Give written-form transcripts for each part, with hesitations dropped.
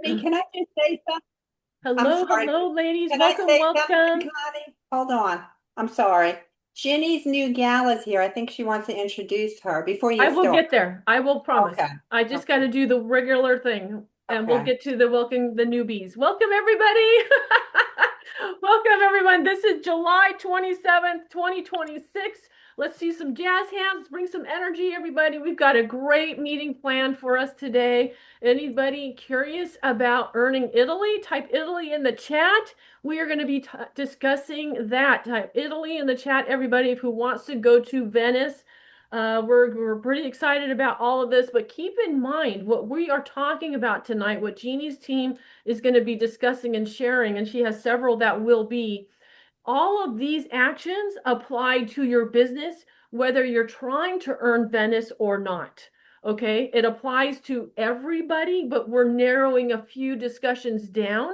Connie, can I just say something? I'm Hello, sorry. hello, ladies. Can I Welcome, say something, welcome. Connie? Hold on. I'm sorry. Ginny's new gal is here. I think she wants to introduce her before I you will start. get there. I will promise. Okay. I just got Okay. to do the regular thing and we'll Okay. get to the welcome the newbies. Welcome, everybody. Welcome, everyone. This is July 27th, 2026. Let's see some jazz hands. Bring some energy, everybody. We've got a great meeting planned for us today. Anybody curious about earning Italy? Type Italy in the chat. We are going to be discussing that. Type Italy in the chat, everybody, who wants to go to Venice. We're pretty excited about all of this, but keep in mind what we are talking about tonight, what Jeannie's team is going to be discussing and sharing, and she has several that will be. All of these actions apply to your business, whether you're trying to earn Venice or not. Okay, it applies to everybody, but we're narrowing a few discussions down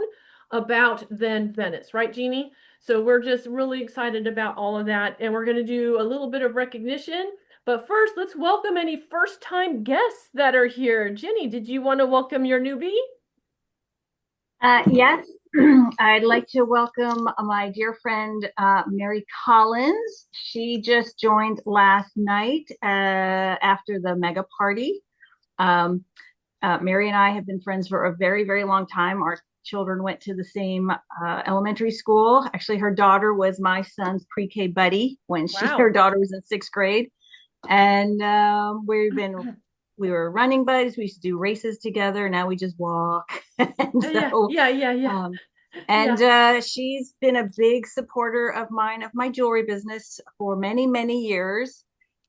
about then Venice, right, Jeannie? So we're just really excited about all of that, and we're going to do a little bit of recognition. But first, let's welcome any first-time guests that are here. Jenny, did you want to welcome your newbie? Yes, I'd like to welcome my dear friend Mary Collins. She just joined last night after the mega party. Um, Mary and I have been friends for a very, very long time. Our children went to the same elementary school. Actually, her daughter was my son's pre-K buddy when her Wow. daughter was in sixth grade, and we were running buddies. We used to do races together. Now we just walk. and Yeah, so, yeah, yeah, yeah, um, and yeah. she's been a big supporter of mine, of my jewelry business for many, many years.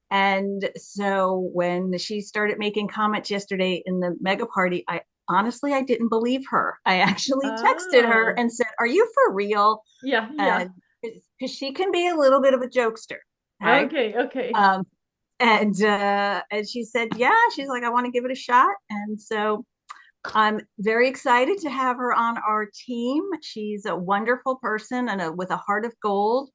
And so when she started making comments yesterday in the mega party, I didn't believe her. I actually texted her Oh, and said, "Are you for real?" yeah, yeah. And because she can be a little bit of a jokester. Okay. Okay, okay. Um, and she said, yeah, she's like, I want to give it a shot. And so I'm very excited to have her on our team. She's a wonderful person and with a heart of gold,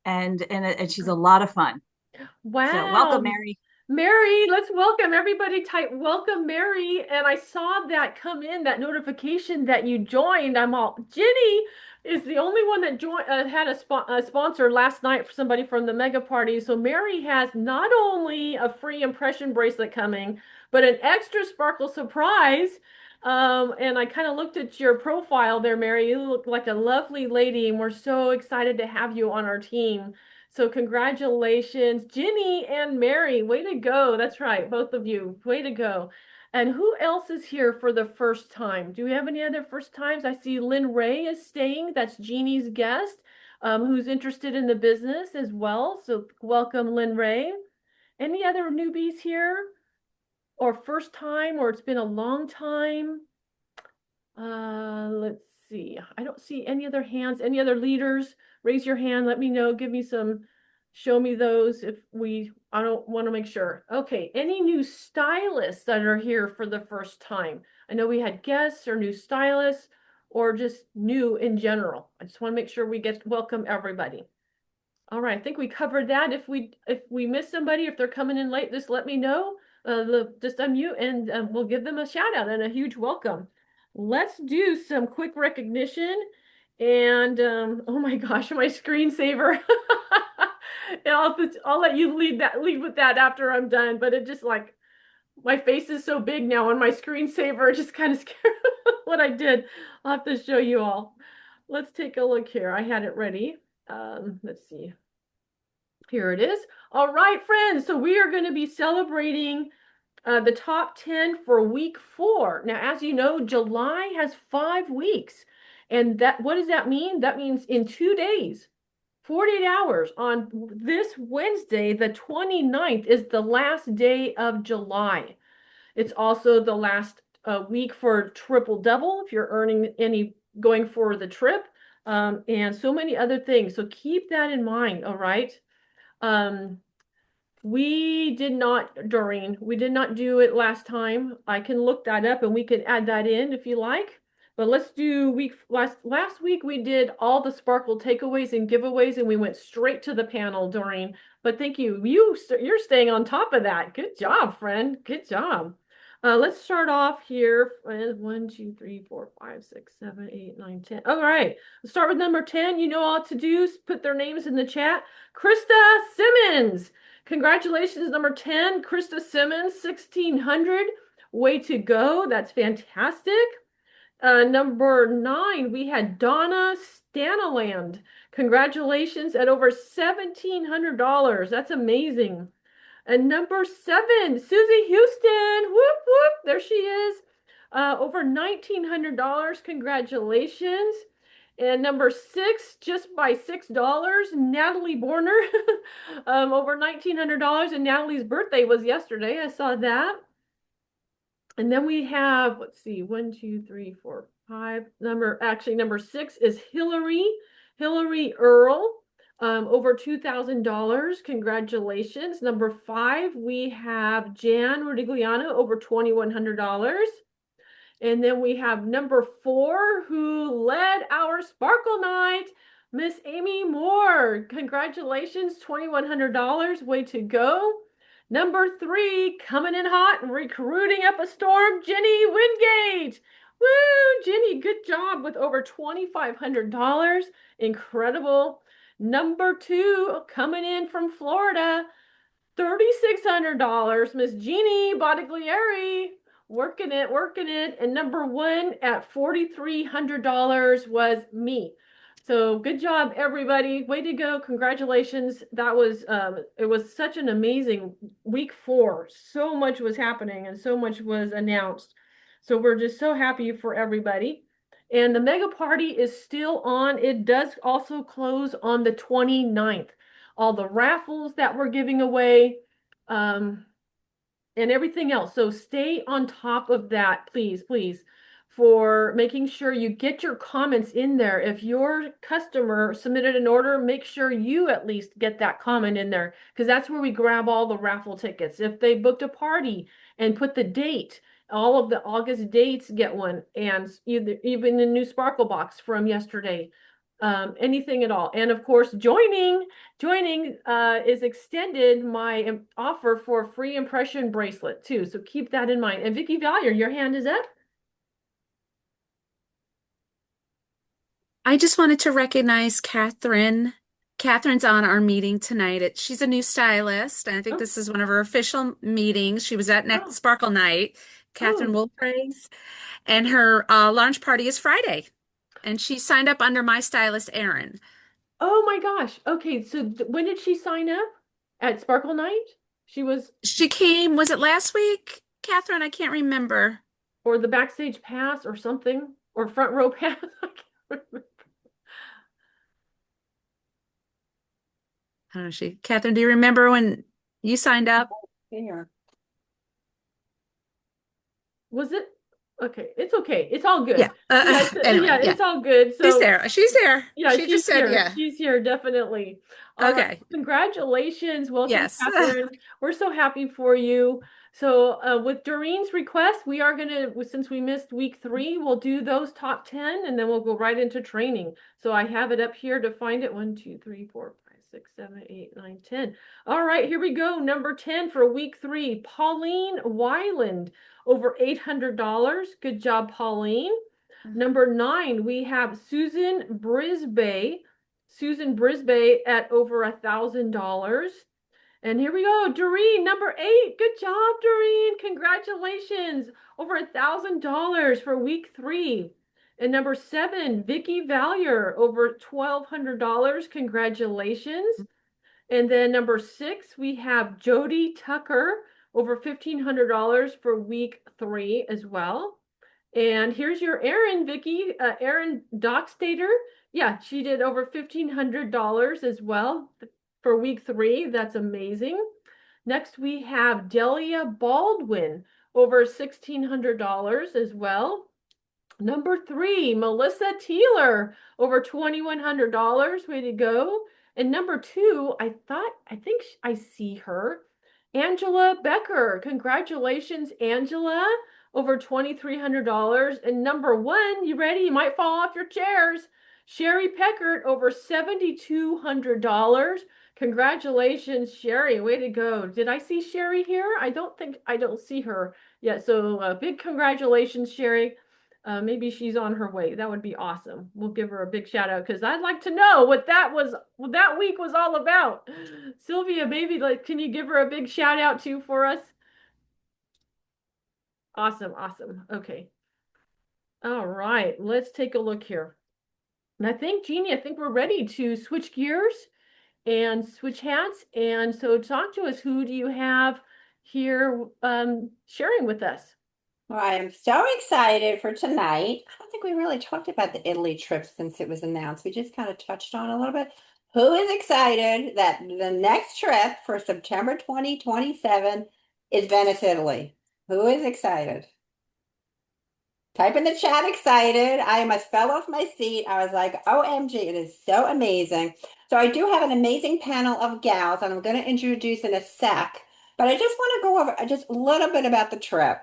and she's a lot of fun. So welcome, Wow. Mary. Mary, let's welcome everybody. Type welcome, Mary. And I saw that come in, that notification that you joined. I'm all, Jenny is the only one that joined, had a sponsor last night for somebody from the mega party. So Mary has not only a free impression bracelet coming, but an extra sparkle surprise. And I kind of looked at your profile there, Mary. You look like a lovely lady, and we're so excited to have you on our team. So congratulations, Ginny and Mary. Way to go. That's right, both of you. Way to go. And who else is here for the first time? Do we have any other first times? I see Lynn Ray is staying. That's Jeannie's guest, who's interested in the business as well. So welcome, Lynn Ray. Any other newbies here? Or first time, or it's been a long time? Let's see. I don't see any other hands. Any other leaders? Raise your hand. Let me know. Give me some, show me those I don't want to make sure. Okay. Any new stylists that are here for the first time? I know we had guests or new stylists or just new in general. I just want to make sure we welcome everybody. All right. I think we covered that. If we miss somebody, if they're coming in late, just let me know. Just unmute and we'll give them a shout out and a huge welcome. Let's do some quick recognition. And oh my gosh, my screensaver. And I'll let you lead with that after I'm done. But it just like my face is so big now on my screensaver, it just kind of scared what I did. I'll have to show you all. Let's take a look here. I had it ready. Let's see. Here it is. All right, friends. So we are going to be celebrating the top 10 for week 4. Now, as you know, July has 5 weeks. And what does that mean? That means in 2 days, 48 hours on this Wednesday, the 29th is the last day of July. It's also the last week for triple double if you're earning any going for the trip, and so many other things. So keep that in mind, all right? Um, we did not do it last time. I can look that up and we can add that in if you like. But let's do last week we did all the Sparkle takeaways and giveaways and we went straight to the panel during. But thank you. You're staying on top of that. Good job, friend. Good job. Let's start off here with 1, 2, 3, 4, 5, 6, 7, 8, 9, 10. All right. Let's start with number 10. You know all to do. Put their names in the chat. Krista Simmons. Congratulations, number 10. Krista Simmons, 1600. Way to go. That's fantastic. Number 9, we had Donna Stanaland. Congratulations at over $1,700. That's amazing. And number 7, Susie Houston. Whoop, whoop. There she is. Over $1,900. Congratulations. And number 6, just by $6, Natalie Borner. Over $1,900. And Natalie's birthday was yesterday. I saw that. And then we have, let's see, 1, 2, 3, 4, 5. Number 6 is Hillary Earl. Over $2,000. Congratulations. Number 5, we have Jeanne Bottiglieri, over $2,100. And then we have number 4, who led our Sparkle Night, Miss Amy Moore. Congratulations, $2,100. Way to go. Number 3, coming in hot and recruiting up a storm, Jenny Wingate. Woo, Jenny, good job with over $2,500. Incredible. Number 2, coming in from Florida, $3,600, Miss Jeanne Bottiglieri. Working it. And number 1 at $4,300 was me. So good job, everybody. Way to go. Congratulations. That was, it was such an amazing week 4. So much was happening and so much was announced. So we're just so happy for everybody. And the mega party is still on. It does also close on the 29th. All the raffles that we're giving away, and everything else. So stay on top of that, please, for making sure you get your comments in there. If your customer submitted an order, make sure you at least get that comment in there, because that's where we grab all the raffle tickets. If they booked a party and put the date, all of the August dates get one, and even the new Sparkle box from yesterday. Anything at all. And of course, joining is extended my offer for a free impression bracelet too. So keep that in mind. And Vicki Valier, your hand is up. I just wanted to recognize Catherine. Catherine's on our meeting tonight. She's a new stylist, and I think this is one of her official meetings. She was at Next Sparkle Night, Catherine Wolfrays, and her launch party is Friday. And she signed up under my stylist, Erin. Oh my gosh. Okay, so when did she sign up? At Sparkle Night? She came, was it last week, Catherine? I can't remember. Or the backstage pass or something, or front row pass. I can't remember. I don't know, Catherine, do you remember when you signed up? Here. Was it? Okay, it's okay. It's all good. Yeah. Anyway, it's all good. So she's there. Yeah, she just said, here. yeah. She's here, definitely. All Okay. right. Congratulations. Welcome, Yes. Catherine. We're so happy for you. So with Doreen's request, we are going to, since we missed week 3, we'll do those top 10 and then we'll go right into training. So I have it up here to find it. 1, 2, 3, 4, 5, 6, 7, 8, 9, 10. All right, here we go. Number 10 for week 3, Pauline Weiland, over $800. Good job, Pauline. Number 9, we have Susan Brisbane. Susan Brisbane at over $1,000. And here we go, Doreen, number 8. Good job, Doreen. Congratulations. Over $1,000 for week 3. And number 7, Vicki Valier, over $1,200. Congratulations. And then number 6, we have Jody Tucker, over $1,500 for week 3 as well. And here's your Erin, Vicki, Erin Doxtator. Yeah, she did over $1,500 as well for week 3. That's amazing. Next, we have Delia Baldwin, over $1,600 as well. Number 3, Melissa Teeler, over $2,100. Way to go. And number 2, I think I see her. Angela Becker. Congratulations, Angela. Over $2,300. And number 1, you ready? You might fall off your chairs. Sherry Peckert, over $7,200. Congratulations, Sherry. Way to go. Did I see Sherry here? I don't see her yet. So big congratulations, Sherry. Maybe she's on her way. That would be awesome. We'll give her a big shout out because I'd like to know what that week was all about. Sylvia, maybe can you give her a big shout out too for us? Awesome, awesome. Okay. All right, let's take a look here. And I think, Jeannie, I think we're ready to switch gears and switch hats. And so talk to us. Who do you have here sharing with us? Well, I am so excited for tonight. I don't think we really talked about the Italy trip since it was announced. We just kind of touched on it a little bit. Who is excited that the next trip for September 2027 is Venice, Italy? Who is excited? Type in the chat excited. I almost fell off my seat. I was like, OMG, it is so amazing. So I do have an amazing panel of gals, and I'm going to introduce in a sec, but I just want to go over just a little bit about the trip.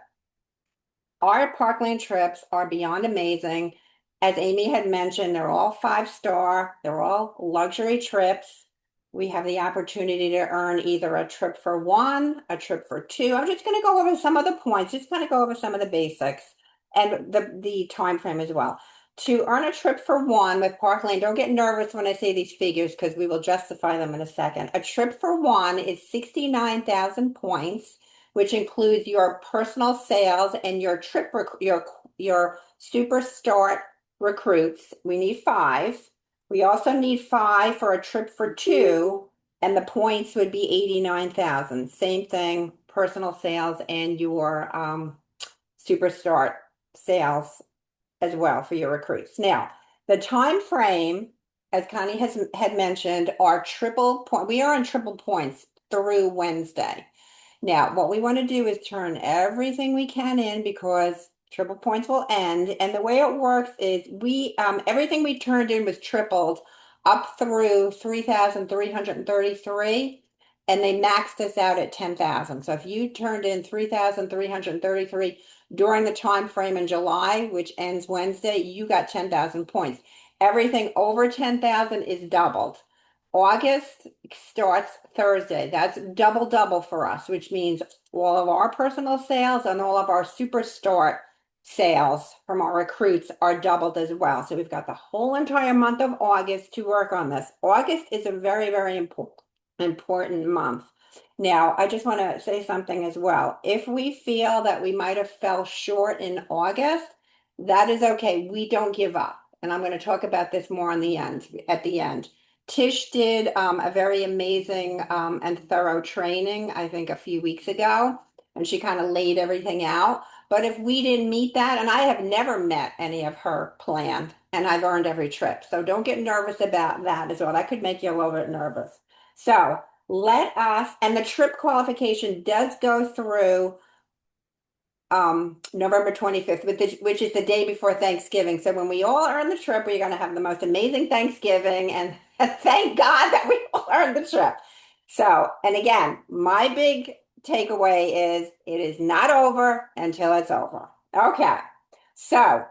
Our Parkland trips are beyond amazing. As Amy had mentioned, they're all 5-star. They're all luxury trips. We have the opportunity to earn either a trip for one, a trip for two. I'm just going to go over some of the points, just kind of go over some of the basics and the time frame as well. To earn a trip for one with Parkland, don't get nervous when I say these figures because we will justify them in a second. A trip for one is 69,000 points, which includes your personal sales and your your super start recruits. We need 5. We also need 5 for a trip for 2, and the points would be 89,000. Same thing, personal sales and your super start sales as well for your recruits. Now, the time frame, as Connie had mentioned, are triple point. We are on triple points through Wednesday. Now, what we want to do is turn everything we can in because triple points will end. And the way it works is everything we turned in was tripled up through 3,333, and they maxed us out at 10,000. So if you turned in 3,333 during the time frame in July, which ends Wednesday, you got 10,000 points. Everything over 10,000 is doubled. August starts Thursday. That's double for us, which means all of our personal sales and all of our super start sales from our recruits are doubled as well. So we've got the whole entire month of August to work on this. August is a very, very important month. Now, I just want to say something as well. If we feel that we might have fell short in August, that is okay. We don't give up. And I'm going to talk about this more at the end. Tish did a very amazing and thorough training, I think, a few weeks ago, and she kind of laid everything out. But if we didn't meet that, and I have never met any of her plan, and I've earned every trip. So don't get nervous about that as well. That could make you a little bit nervous. So let us, and the trip qualification does go through November 25th, which is the day before Thanksgiving. So when we all earn the trip, we're going to have the most amazing Thanksgiving, and thank God that we all earned the trip. So, and again, my big takeaway is it is not over until it's over. Okay, so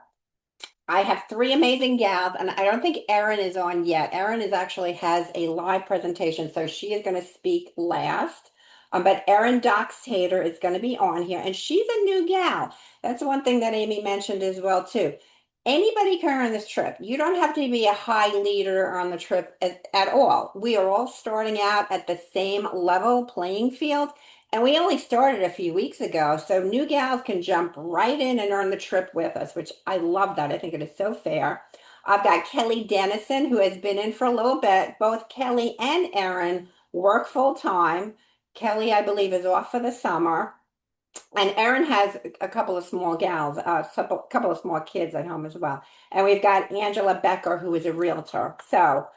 I have 3 amazing gals, and I don't think Erin is on yet. Erin actually has a live presentation, so she is going to speak last. But Erin Doxtator is going to be on here, and she's a new gal. That's one thing that Amy mentioned as well, too. Anybody can earn this trip. You don't have to be a high leader on the trip at all. We are all starting out at the same level playing field, and we only started a few weeks ago. So new gals can jump right in and earn the trip with us, which I love that. I think it is so fair. I've got Kelly Denison, who has been in for a little bit. Both Kelly and Erin work full time. Kelly, I believe, is off for the summer. And Erin has a couple of small gals, a couple of small kids at home as well. And we've got Angela Becker, who is a realtor. So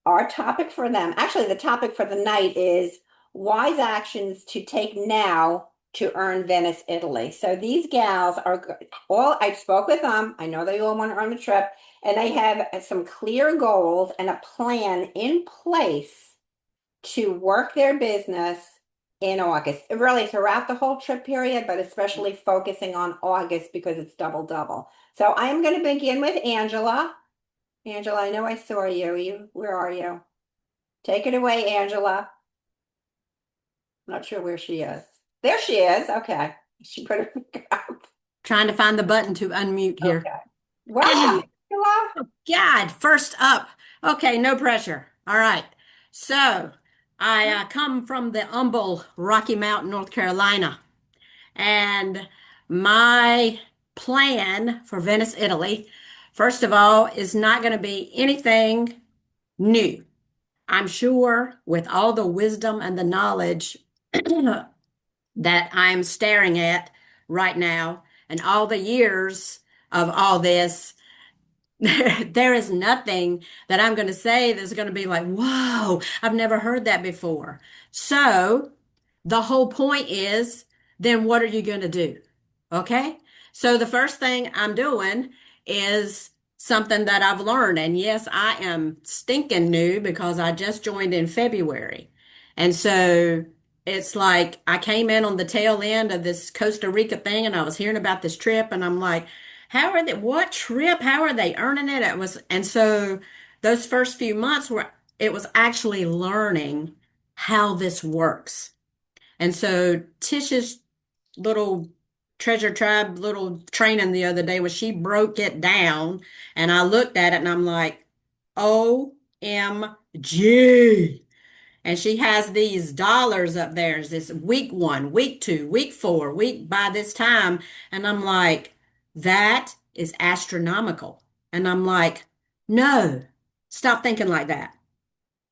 our topic for them, actually the topic for the night is wise actions to take now to earn Venice, Italy. So these gals are all, I spoke with them. I know they all want to earn the trip, and they have some clear goals and a plan in place to work their business in August, really throughout the whole trip period, but especially focusing on August because it's double. So I am going to begin with Angela. Angela, I know I saw you. Where are you? Take it away, Angela. I'm not sure where she is. There she is. Okay. She put her finger up. Trying to find the button to unmute here. Okay. Welcome, Angela. God, first up. Okay, no pressure. All right. So I come from the humble Rocky Mountain, North Carolina, and my plan for Venice, Italy, first of all, is not going to be anything new. I'm sure with all the wisdom and the knowledge that I'm staring at right now and all the years of all this, there is nothing that I'm going to say that's going to be like, whoa, I've never heard that before. So the whole point is, then what are you going to do? Okay. So the first thing I'm doing is something that I've learned. And yes, I am stinking new because I just joined in February. And so it's like I came in on the tail end of this Costa Rica thing and I was hearing about this trip and I'm like, how are they, what trip? How are they earning it? It was, and so those first few months were, it was actually learning how this works. And so Tish's little Treasure Tribe little training the other day was she broke it down and I looked at it and I'm like, OMG. And she has these dollars up there. It's this week 1, week 2, week 4, week by this time. And I'm like, that is astronomical. And I'm like, no, stop thinking like that.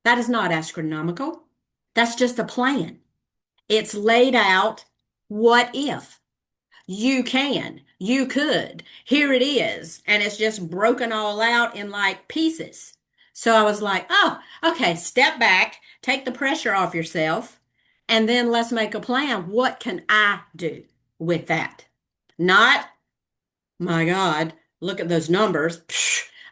That is not astronomical. That's just a plan. It's laid out. What if? You can, you could. Here it is. And it's just broken all out in like pieces. So I was like, oh, okay, step back, take the pressure off yourself, and then let's make a plan. What can I do with that? Not, my God, look at those numbers.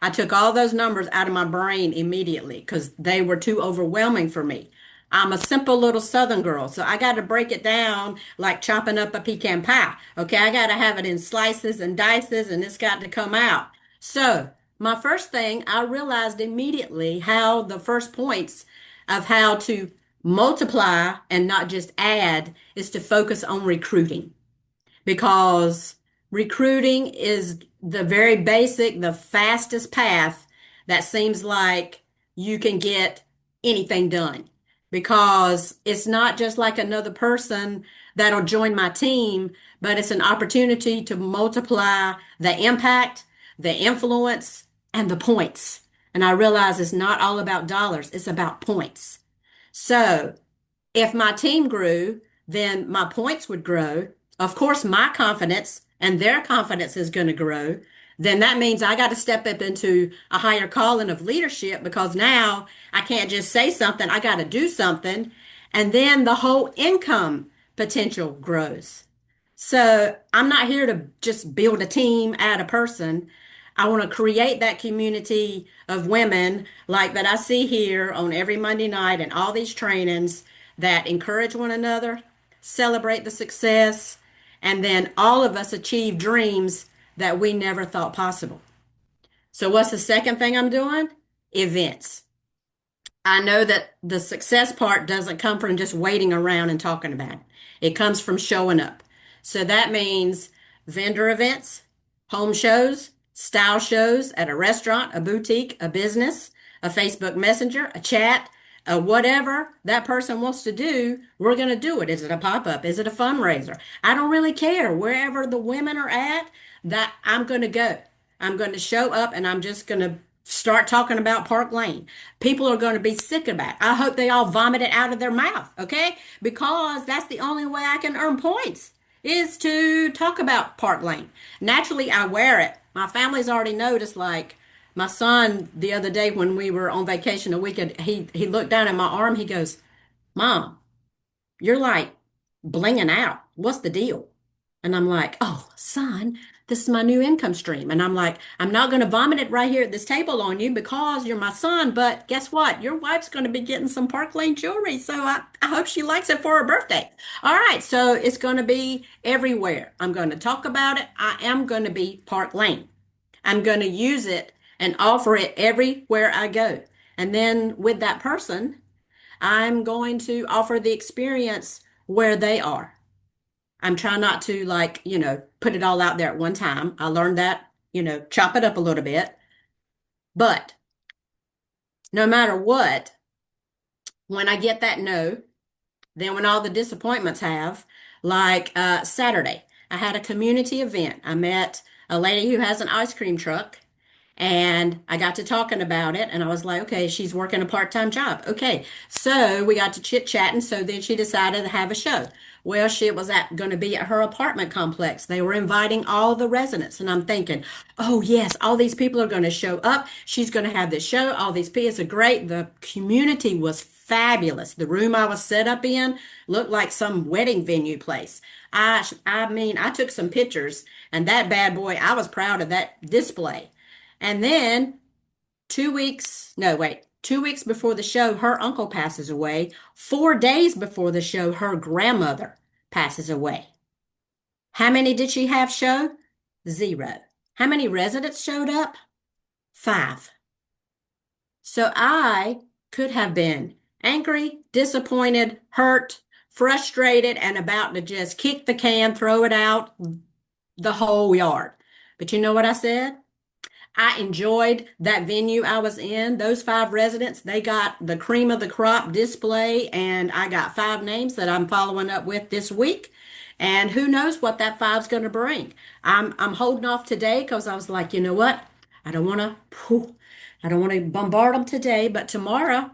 I took all those numbers out of my brain immediately because they were too overwhelming for me. I'm a simple little Southern girl, so I got to break it down like chopping up a pecan pie. Okay, I got to have it in slices and dices, and it's got to come out. So, my first thing, I realized immediately how the first points of how to multiply and not just add is to focus on recruiting because recruiting is the very basic, the fastest path that seems like you can get anything done because it's not just like another person that'll join my team, but it's an opportunity to multiply the impact, the influence, and the points. And I realize it's not all about dollars, it's about points. So if my team grew, then my points would grow. Of course, my confidence and their confidence is going to grow. Then that means I got to step up into a higher calling of leadership because now I can't just say something, I got to do something. And then the whole income potential grows. So I'm not here to just build a team, add a person. I want to create that community of women like that I see here on every Monday night and all these trainings that encourage one another, celebrate the success, and then all of us achieve dreams that we never thought possible. So what's the second thing I'm doing? Events. I know that the success part doesn't come from just waiting around and talking about it. It comes from showing up. So that means vendor events, home shows, style shows at a restaurant, a boutique, a business, a Facebook Messenger, a chat, whatever that person wants to do, we're going to do it. Is it a pop-up? Is it a fundraiser? I don't really care. Wherever the women are at, that I'm going to go. I'm going to show up and I'm just going to start talking about Park Lane. People are going to be sick about it. I hope they all vomit it out of their mouth, okay? Because that's the only way I can earn points is to talk about Park Lane. Naturally, I wear it. My family's already noticed, like, my son the other day when we were on vacation a weekend, he looked down at my arm. He goes, Mom, you're like blinging out. What's the deal? And I'm like, oh, son, this is my new income stream. And I'm like, I'm not going to vomit it right here at this table on you because you're my son. But guess what? Your wife's going to be getting some Park Lane jewelry. So I hope she likes it for her birthday. All right. So it's going to be everywhere. I'm going to talk about it. I am going to be Park Lane. I'm going to use it and offer it everywhere I go. And then with that person, I'm going to offer the experience where they are. I'm trying not to like, put it all out there at one time. I learned that, chop it up a little bit. But no matter what, when I get that no, then when all the disappointments have, like Saturday, I had a community event. I met a lady who has an ice cream truck and I got to talking about it and I was like, okay, she's working a part-time job. Okay. So we got to chit-chatting. So then she decided to have a show. Well, she was going to be at her apartment complex. They were inviting all the residents and I'm thinking, oh yes, all these people are going to show up. She's going to have this show. All these people are great. The community was fabulous. The room I was set up in looked like some wedding venue place. I mean, I took some pictures and that bad boy, I was proud of that display. And then 2 weeks, no, wait, 2 weeks before the show, her uncle passes away. 4 days before the show, her grandmother passes away. How many did she have show? 0. How many residents showed up? 5. So I could have been angry, disappointed, hurt, frustrated, and about to just kick the can, throw it out the whole yard. But you know what I said? I enjoyed that venue I was in. Those 5 residents, they got the cream of the crop display, and I got 5 names that I'm following up with this week. And who knows what that 5's going to bring. I'm holding off today because I was like, you know what? I don't want to bombard them today, but tomorrow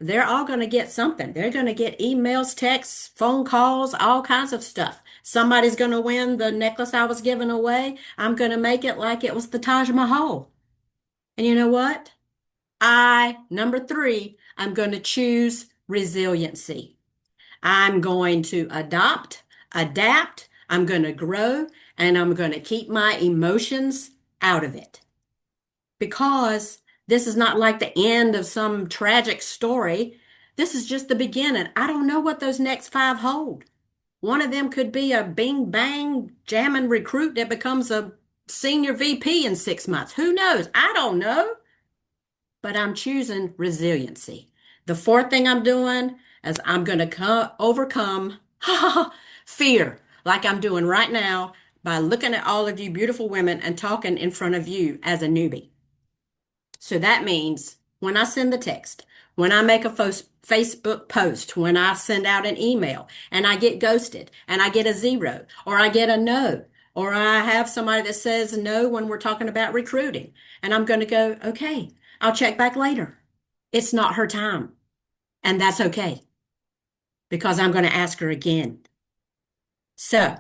they're all going to get something. They're going to get emails, texts, phone calls, all kinds of stuff. Somebody's going to win the necklace I was giving away. I'm going to make it like it was the Taj Mahal. And you know what? Number 3, I'm going to choose resiliency. I'm going to adapt, I'm going to grow, and I'm going to keep my emotions out of it. Because this is not like the end of some tragic story. This is just the beginning. I don't know what those next 5 hold. One of them could be a bing bang jamming recruit that becomes a senior VP in 6 months. Who knows? I don't know. But I'm choosing resiliency. The 4th thing I'm doing is I'm going to overcome fear like I'm doing right now by looking at all of you beautiful women and talking in front of you as a newbie. So that means when I send the text, when I make a Facebook post, when I send out an email and I get ghosted and I get a 0 or I get a no, or I have somebody that says no when we're talking about recruiting and I'm going to go, okay, I'll check back later. It's not her time. And that's okay because I'm going to ask her again. So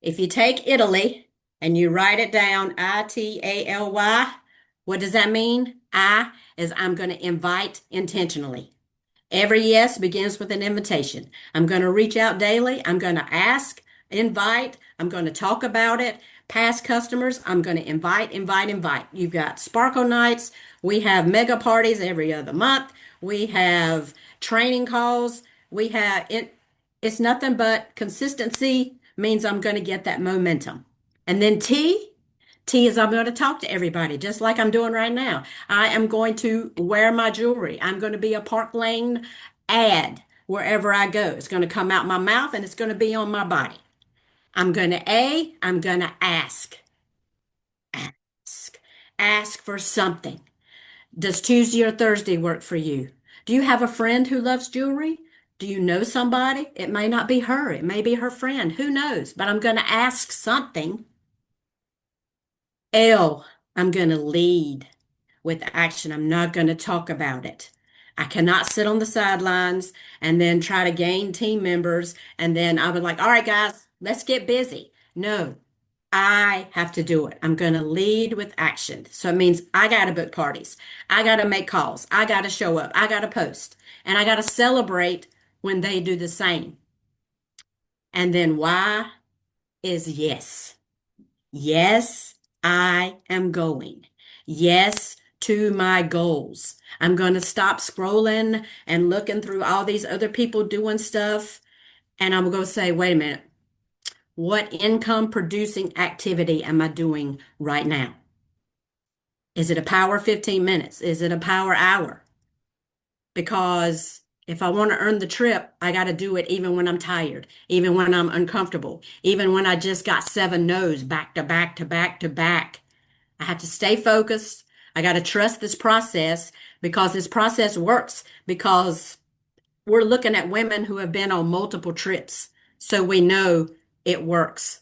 if you take Italy and you write it down, Italy, what does that mean? I'm going to invite intentionally. Every yes begins with an invitation. I'm going to reach out daily. I'm going to ask, invite. I'm going to talk about it. Past customers, I'm going to invite. You've got Sparkle Nights. We have mega parties every other month. We have training calls. It's nothing but consistency means I'm going to get that momentum. And then T is I'm going to talk to everybody, just like I'm doing right now. I am going to wear my jewelry. I'm going to be a Park Lane ad wherever I go. It's going to come out my mouth and it's going to be on my body. I'm going to ask. Ask for something. Does Tuesday or Thursday work for you? Do you have a friend who loves jewelry? Do you know somebody? It may not be her. It may be her friend. Who knows? But I'm going to ask something. I'm going to lead with action. I'm not going to talk about it. I cannot sit on the sidelines and then try to gain team members. And then I would like, all right, guys, let's get busy. No, I have to do it. I'm going to lead with action. So it means I got to book parties. I got to make calls. I got to show up. I got to post. And I got to celebrate when they do the same. And then why is yes. Yes, I am going. Yes, to my goals. I'm going to stop scrolling and looking through all these other people doing stuff. And I'm going to say, wait a minute. What income producing activity am I doing right now? Is it a power 15 minutes? Is it a power hour? Because If I want to earn the trip, I got to do it even when I'm tired, even when I'm uncomfortable, even when I just got 7 no's back to back to back to back. I have to stay focused. I got to trust this process because this process works because we're looking at women who have been on multiple trips. So we know it works.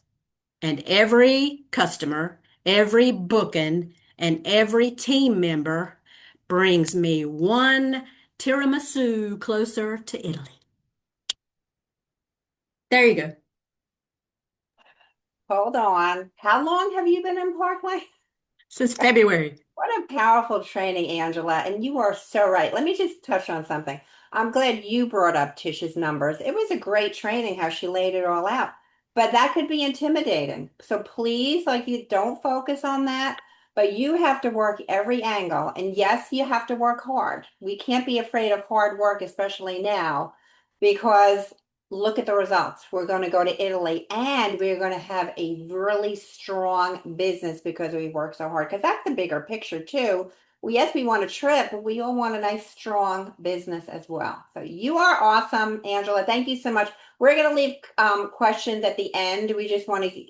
And every customer, every booking, and every team member brings me one tiramisu closer to Italy. There you go. Hold on. How long have you been in Parkway? Since February. What a powerful training, Angela. And you are so right. Let me just touch on something. I'm glad you brought up Tish's numbers. It was a great training how she laid it all out, but that could be intimidating. So please, like, you don't focus on that, but you have to work every angle. And yes, you have to work hard. We can't be afraid of hard work, especially now, because look at the results. We're going to go to Italy and we're going to have a really strong business because we work so hard. Because that's the bigger picture too. Well, yes, we want a trip, but we all want a nice, strong business as well. So you are awesome, Angela. Thank you so much. We're going to leave questions at the end. We just want to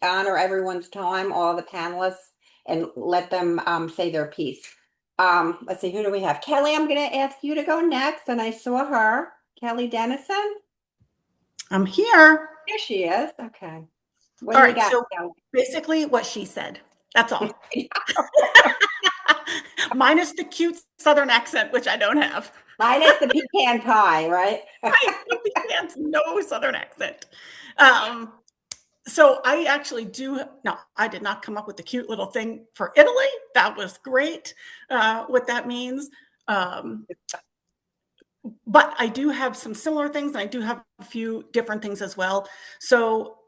honor everyone's time, all the panelists, and let them say their piece. Let's see, who do we have? Kelly, I'm going to ask you to go next. And I saw her. Kelly Denison. I'm here. Here she is. Okay. What All do you right. got, So Kelly? basically what she said. That's all. Minus the cute Southern accent, which I don't have. Minus the pecan pie, right? No Southern accent. So I actually do. No, I did not come up with the cute little thing for Italy. That was great. What that means. But I do have some similar things, and I do have a few different things as well. So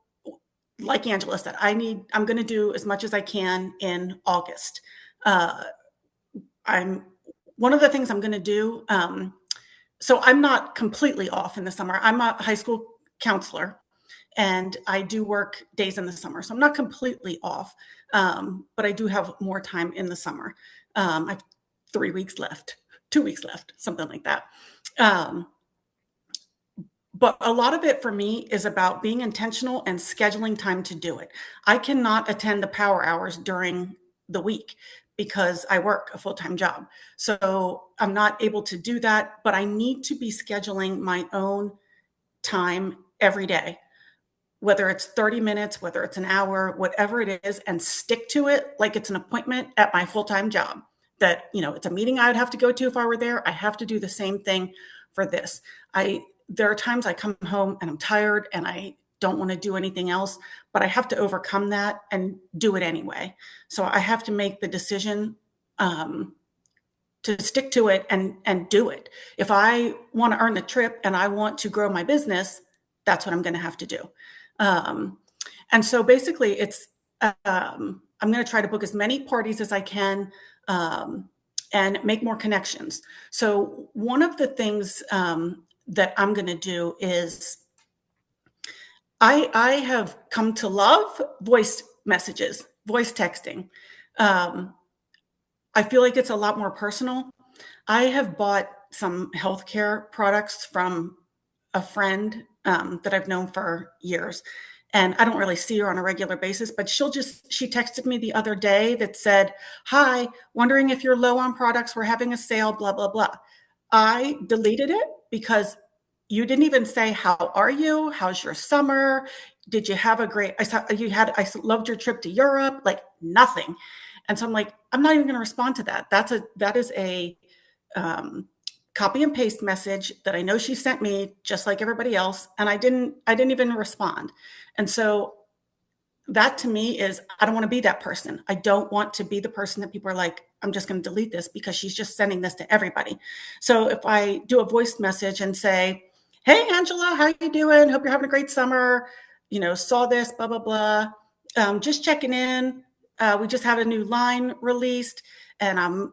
like Angela said, I'm going to do as much as I can in August. One of the things I'm going to do. So I'm not completely off in the summer. I'm a high school counselor, and I do work days in the summer. So I'm not completely off, but I do have more time in the summer. I have 3 weeks left, 2 weeks left, something like that. But a lot of it for me is about being intentional and scheduling time to do it. I cannot attend the power hours during the week because I work a full-time job. So I'm not able to do that, but I need to be scheduling my own time every day, whether it's 30 minutes, whether it's an hour, whatever it is, and stick to it like it's an appointment at my full-time job. That, it's a meeting I would have to go to if I were there. I have to do the same thing for this. There are times I come home and I'm tired and I don't want to do anything else, but I have to overcome that and do it anyway. So I have to make the decision to stick to it and do it. If I want to earn the trip and I want to grow my business, that's what I'm going to have to do. And so basically it's, I'm going to try to book as many parties as I can and make more connections. So one of the things that I'm going to do is I have come to love voice messages, voice texting. I feel like it's a lot more personal. I have bought some healthcare products from a friend that I've known for years. And I don't really see her on a regular basis, but she texted me the other day that said, "Hi, wondering if you're low on products. We're having a sale, blah, blah, blah." I deleted it because you didn't even say, "How are you? How's your summer? Did you have a great, I loved your trip to Europe," like nothing. And so I'm like, I'm not even going to respond to that. That is a copy and paste message that I know she sent me just like everybody else. And I didn't even respond. And so that to me is, I don't want to be that person. I don't want to be the person that people are like, I'm just going to delete this because she's just sending this to everybody. So if I do a voice message and say, "Hey, Angela, how you doing? Hope you're having a great summer. Saw this, blah, blah, blah. Just checking in. We just had a new line released and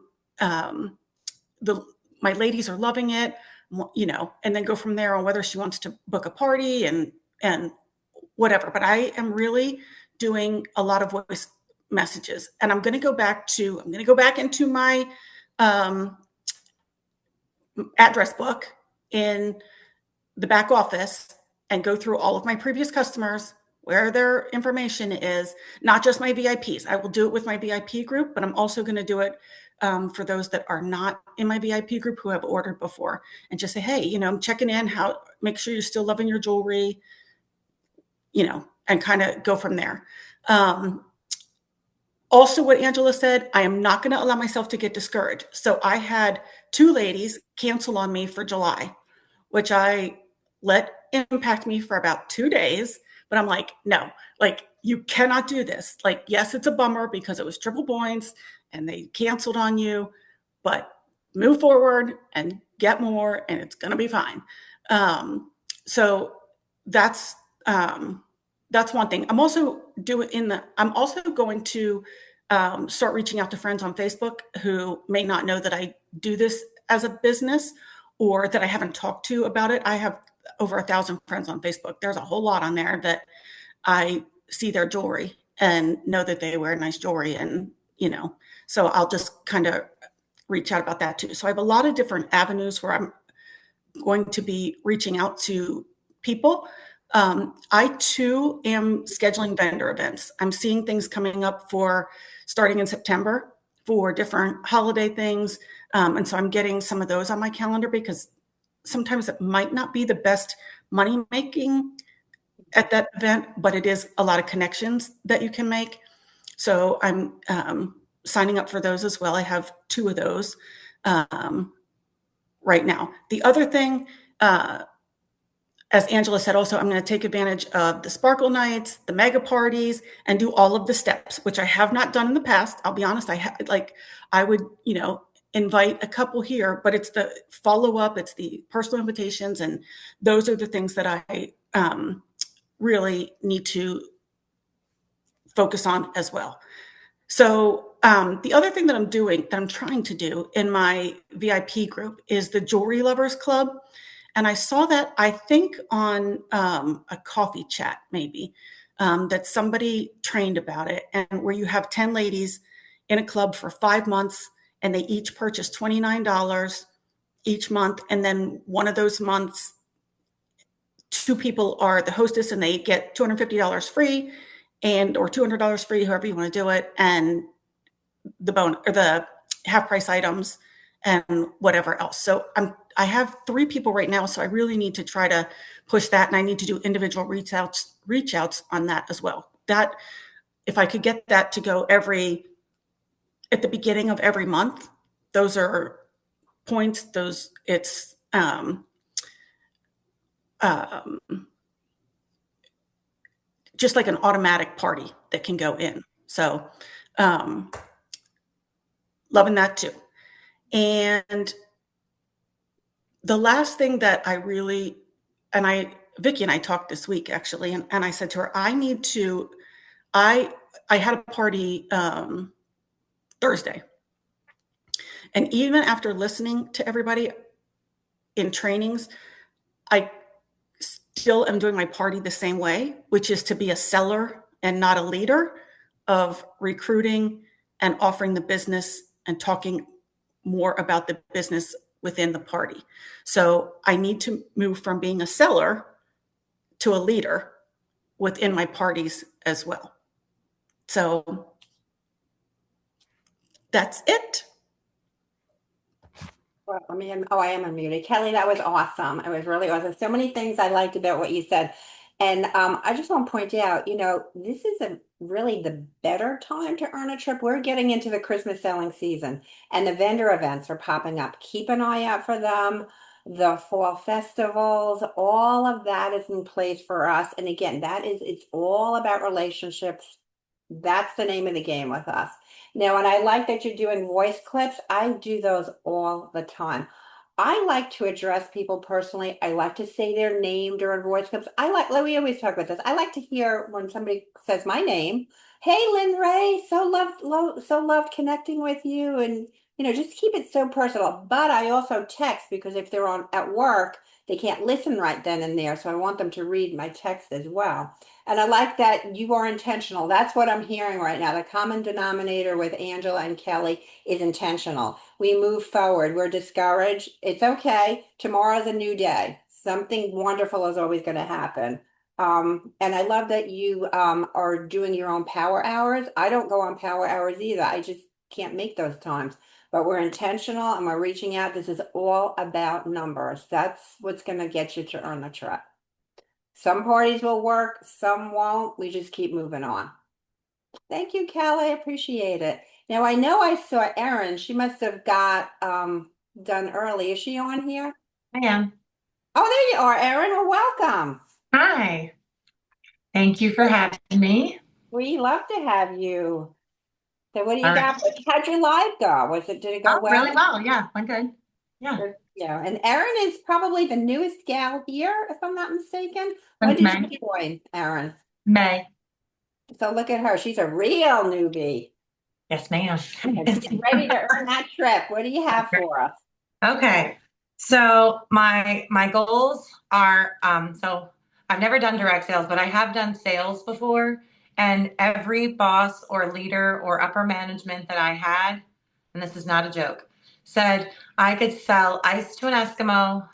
my ladies are loving it," and then go from there on whether she wants to book a party and whatever. But I am really doing a lot of voice messages, and I'm going to go back into my address book in the back office and go through all of my previous customers, where their information is, not just my VIPs. I will do it with my VIP group, but I'm also going to do it for those that are not in my VIP group who have ordered before, and just say, hey, you know, I'm checking in, make sure you're still loving your jewelry, you know, and kind of go from there. Also, what Angela said, I am not going to allow myself to get discouraged. So I had 2 ladies cancel on me for July, which I let impact me for about 2 days. But I'm like, no, like, you cannot do this. Like, yes, it's a bummer because it was triple points and they canceled on you, but move forward and get more, and it's going to be fine. So that's one thing. I'm also going to start reaching out to friends on Facebook who may not know that I do this as a business, or that I haven't talked to about it. I have over 1,000 friends on Facebook. There's a whole lot on there that I see their jewelry and know that they wear nice jewelry, and, you know, so I'll just kind of reach out about that too. So I have a lot of different avenues where I'm going to be reaching out to people. I too am scheduling vendor events. I'm seeing things coming up for starting in September for different holiday things. And so I'm getting some of those on my calendar, because sometimes it might not be the best money making at that event, but it is a lot of connections that you can make. So I'm signing up for those as well. I have 2 of those right now. The other thing, as Angela said, also, I'm going to take advantage of the sparkle nights, the mega parties, and do all of the steps, which I have not done in the past. I'll be honest. I would, you know, invite a couple here, but it's the follow up, it's the personal invitations, and those are the things that I really need to focus on as well. So the other thing that I'm trying to do in my VIP group is the Jewelry Lovers Club. And I saw that, I think, on a coffee chat, maybe, that somebody trained about it, and where you have 10 ladies in a club for 5 months, and they each purchase $29 each month. And then one of those months, 2 people are the hostess, and they get $250 free, or $200 free, however you want to do it, and the half price items and whatever else. So I have 3 people right now, so I really need to try to push that, and I need to do individual reach outs on that as well. That, if I could get that to go at the beginning of every month, those are points. It's just like an automatic party that can go in. So loving that too. And the last thing that I really, Vicki and I talked this week actually, and I said to her, I had a party Thursday. And even after listening to everybody in trainings, I still am doing my party the same way, which is to be a seller and not a leader, of recruiting and offering the business and talking more about the business within the party. So I need to move from being a seller to a leader within my parties as well. So that's it. Well, I am unmuted. Kelly, that was awesome. It was really awesome. So many things I liked about what you said. And I just want to point out, you know, this is really the better time to earn a trip. We're getting into the Christmas selling season, and the vendor events are popping up. Keep an eye out for them. The fall festivals, all of that is in place for us. And again, it's all about relationships. That's the name of the game with us. Now, and I like that you're doing voice clips. I do those all the time. I like to address people personally. I like to say their name during voice clips. We always talk about this. I like to hear when somebody says my name. Hey, Lynn Ray, so loved connecting with you, and just keep it so personal. But I also text because if they're on at work, they can't listen right then and there. So I want them to read my text as well. And I like that you are intentional. That's what I'm hearing right now. The common denominator with Angela and Kelly is intentional. We move forward. We're discouraged. It's okay. Tomorrow's a new day. Something wonderful is always going to happen. And I love that you are doing your own power hours. I don't go on power hours either. I just can't make those times. But we're intentional and we're reaching out. This is all about numbers. That's what's going to get you to earn the trust. Some parties will work, some won't. We just keep moving on. Thank you, Kelly. I appreciate it. Now I know I saw Erin. She must have got done early. Is she on here? I am. Oh, there you are, Erin. Well, welcome. Hi. Thank you for having me. We love to have you. So what do you Uh, got? How'd your live go? Did it go well? Really well. Yeah, went good. Yeah. Yeah, and Erin is probably the newest gal here, if I'm not mistaken. When Since did May. you join, Erin? May. So look at her. She's a real newbie. Yes, ma'am. And she's ready to earn that trip. What do you have for us? Okay. So my goals are so I've never done direct sales, but I have done sales before. And every boss or leader or upper management that I had, and this is not a joke, said I could sell ice to an Eskimo,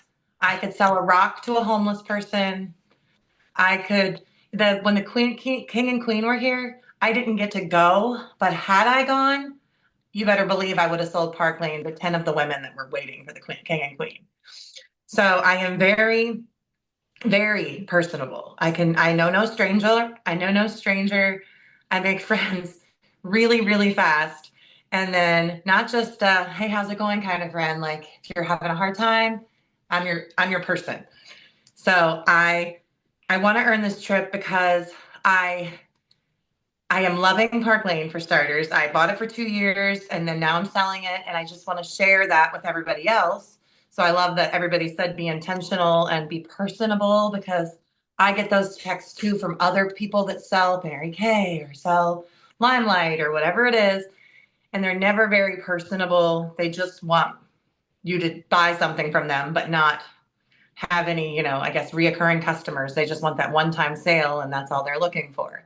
I could sell a rock to a homeless person, I could when the king and queen were here, I didn't get to go, but had I gone, you better believe I would have sold Park Lane to 10 of the women that were waiting for the king and queen. So I am very, very personable. I know no stranger. I know no stranger. I make friends really, really fast. And then not just hey, how's it going kind of friend. Like if you're having a hard time, I'm your person. So I want to earn this trip because I am loving Park Lane for starters. I bought it for 2 years and then now I'm selling it. And I just want to share that with everybody else. So I love that everybody said be intentional and be personable because I get those texts too from other people that sell Mary Kay or sell Limelight or whatever it is. And they're never very personable. They just want you to buy something from them, but not have any, I guess, reoccurring customers. They just want that one-time sale and that's all they're looking for.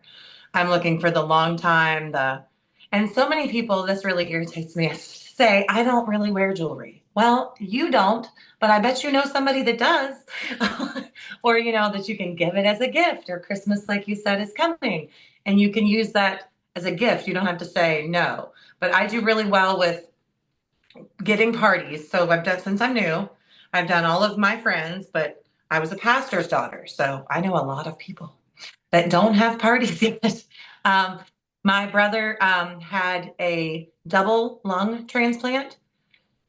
I'm looking for the long time, and so many people, this really irritates me, say, I don't really wear jewelry. Well, you don't, but I bet you know somebody that does. Or, that you can give it as a gift or Christmas, like you said, is coming. And you can use that as a gift. You don't have to say no. But I do really well with getting parties. So since I'm new, I've done all of my friends, but I was a pastor's daughter. So I know a lot of people that don't have parties yet. My brother had a double lung transplant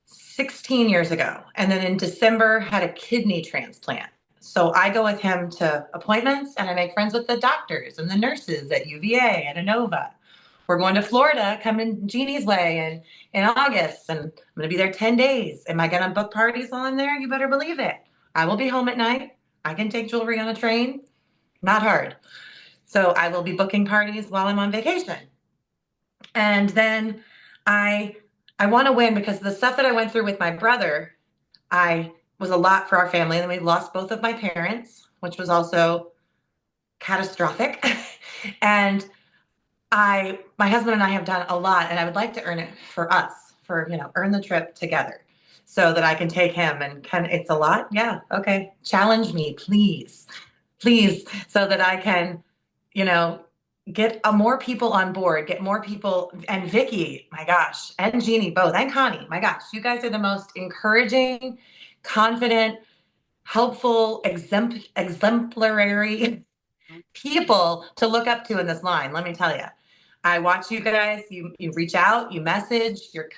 16 years ago, and then in December had a kidney transplant. So I go with him to appointments, and I make friends with the doctors and the nurses at UVA and Inova. We're going to Florida, coming Jeannie's way in August, and I'm going to be there 10 days. Am I going to book parties while I'm there? You better believe it. I will be home at night. I can take jewelry on a train. Not hard. So I will be booking parties while I'm on vacation. And then I want to win because the stuff that I went through with my brother, I was a lot for our family. And then we lost both of my parents, which was also catastrophic. And my husband and I have done a lot, and I would like to earn it for us, earn the trip together so that I can take him and it's a lot. Yeah. Okay. Challenge me, please, so that I can, get more people on board, get more people. And Vicky, my gosh, and Jeannie both, and Connie, my gosh, you guys are the most encouraging, confident, helpful, exemplary people to look up to in this line. Let me tell you, I watch you guys. You reach out, you message. You're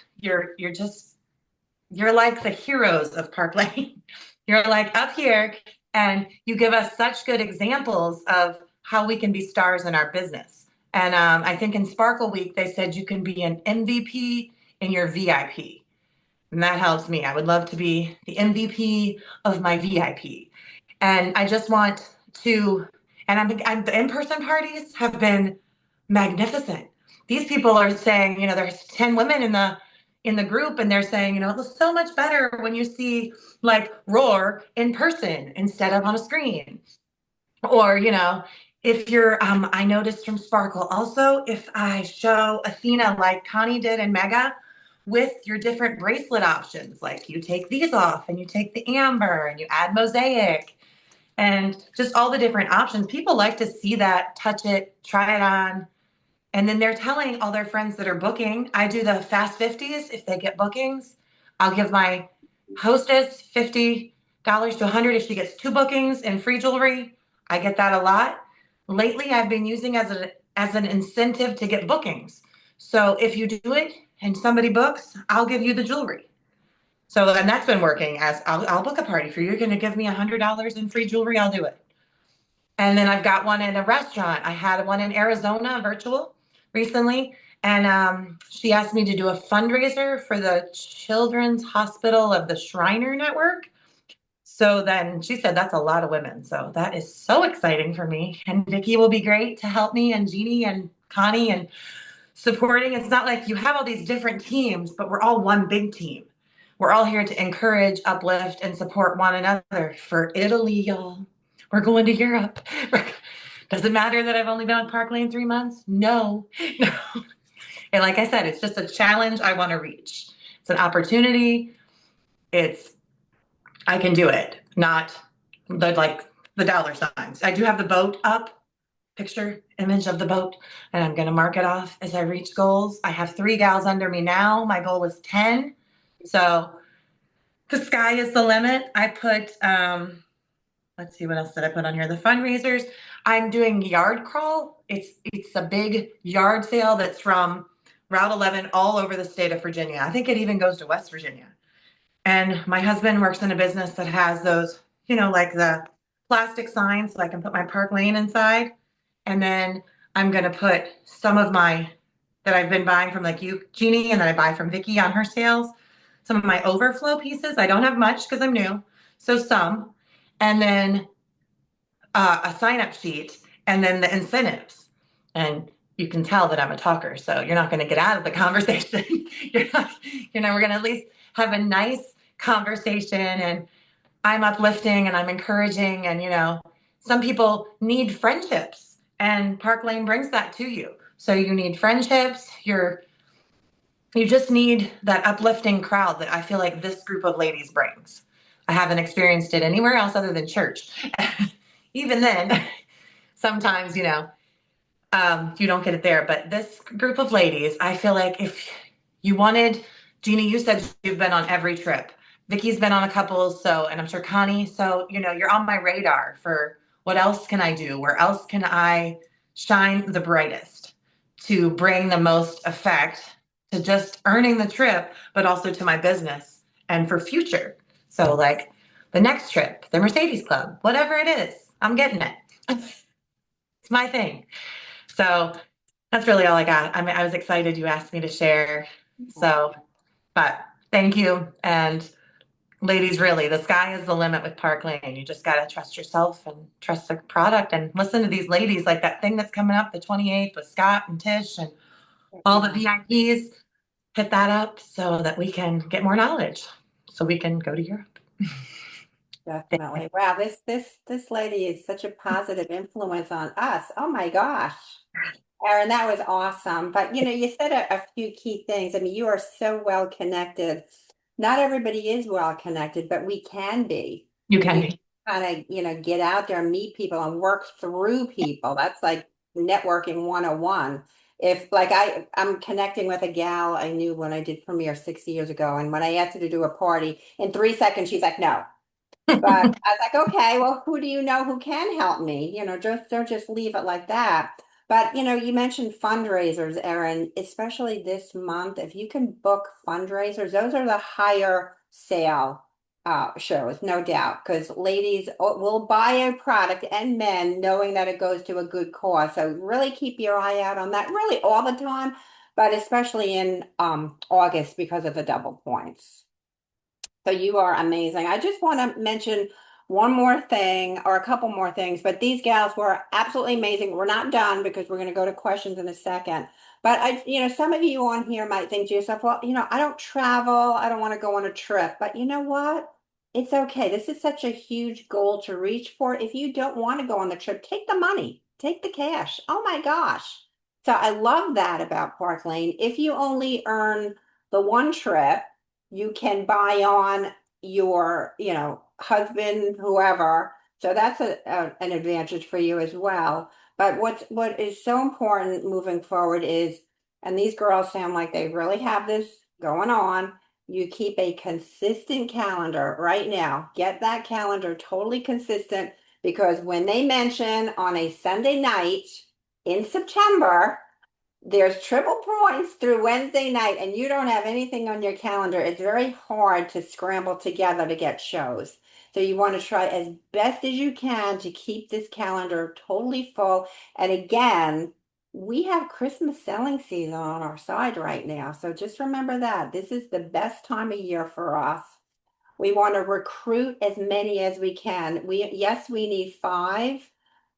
like the heroes of Park Lane. You're like up here, and you give us such good examples of how we can be stars in our business. And I think in Sparkle Week, they said you can be an MVP in your VIP. And that helps me. I would love to be the MVP of my VIP. And I just want to, and the in-person parties have been magnificent. These people are saying, there's 10 women in the group and they're saying, it looks so much better when you see like Roar in person instead of on a screen. Or, if you're, I noticed from Sparkle also, if I show Athena like Connie did in Mega with your different bracelet options, like you take these off and you take the amber and you add mosaic and just all the different options. People like to see that, touch it, try it on. And then they're telling all their friends that are booking. I do the fast 50s. If they get bookings, I'll give my hostess $50 to $100 if she gets 2 bookings and free jewelry. I get that a lot. Lately, I've been using as an incentive to get bookings. So if you do it and somebody books, I'll give you the jewelry. So and that's been working. As I'll book a party for you. You're going to give me $100 in free jewelry. I'll do it. And then I've got one in a restaurant. I had one in Arizona virtual recently. And she asked me to do a fundraiser for the Children's Hospital of the Shriner Network. So then she said, that's a lot of women. So that is so exciting for me. And Vicki will be great to help me, and Jeannie and Connie, and supporting. It's not like you have all these different teams, but we're all one big team. We're all here to encourage, uplift, and support one another. For Italy, y'all. We're going to Europe. Does it matter that I've only been on Park Lane 3 months? No. No. And like I said, it's just a challenge I want to reach. It's an opportunity. I can do it, not the dollar signs. I do have the boat up, picture, image of the boat, and I'm going to mark it off as I reach goals. I have 3 gals under me now. My goal was 10. So the sky is the limit. I put, let's see, what else did I put on here? The fundraisers. I'm doing yard crawl. It's a big yard sale that's from Route 11 all over the state of Virginia. I think it even goes to West Virginia. And my husband works in a business that has those, like the plastic signs, so I can put my Park Lane inside. And then I'm going to put some of my, that I've been buying from like you, Jeannie, and that I buy from Vicki on her sales, some of my overflow pieces. I don't have much because I'm new. So some, and then a sign-up sheet, and then the incentives. And you can tell that I'm a talker, so you're not going to get out of the conversation. We're going to at least have a nice conversation, and I'm uplifting and I'm encouraging, and some people need friendships, and Park Lane brings that to you. So you need friendships. You just need that uplifting crowd that I feel like this group of ladies brings. I haven't experienced it anywhere else other than church. Even then, sometimes, you don't get it there. But this group of ladies, I feel like if you wanted, Jeannie, you said you've been on every trip. Vicki's been on a couple, and I'm sure Connie. So, you're on my radar for what else can I do? Where else can I shine the brightest to bring the most effect to just earning the trip, but also to my business and for future. So like the next trip, the Mercedes Club, whatever it is, I'm getting it. It's my thing. So that's really all I got. I mean, I was excited you asked me to share. So, but thank you. And ladies, really, the sky is the limit with Park Lane. You just got to trust yourself and trust the product and listen to these ladies, like that thing that's coming up the 28th with Scott and Tish and all the VIPs. Hit that up so that we can get more knowledge so we can go to Europe. Definitely. Wow, this lady is such a positive influence on us. Oh my gosh. Erin, that was awesome. But you said a few key things. I mean, you are so well connected. Not everybody is well connected, but we can be. You can be. Kind of, get out there and meet people and work through people. That's like networking 101. If like I'm connecting with a gal I knew when I did Premiere 6 years ago, and when I asked her to do a party, in 3 seconds she's like, no. But I was like, okay, well, who do you know who can help me? Don't just leave it like that. But you mentioned fundraisers, Erin, especially this month. If you can book fundraisers, those are the higher sale shows, no doubt, because ladies will buy a product, and men, knowing that it goes to a good cause. So really keep your eye out on that, really all the time, but especially in August because of the double points. So you are amazing. I just want to mention one more thing, or a couple more things, but these gals were absolutely amazing. We're not done because we're going to go to questions in a second. But some of you on here might think to yourself, well, I don't travel. I don't want to go on a trip. But you know what? It's okay. This is such a huge goal to reach for. If you don't want to go on the trip, take the money, take the cash. Oh my gosh. So I love that about Park Lane. If you only earn the one trip, you can buy on your, husband, whoever. So that's an advantage for you as well. But what is so important moving forward is, and these girls sound like they really have this going on, you keep a consistent calendar right now. Get that calendar totally consistent because when they mention on a Sunday night in September, there's triple points through Wednesday night, and you don't have anything on your calendar. It's very hard to scramble together to get shows. So you want to try as best as you can to keep this calendar totally full. And again, we have Christmas selling season on our side right now. So just remember that this is the best time of year for us. We want to recruit as many as we can. Yes, we need 5.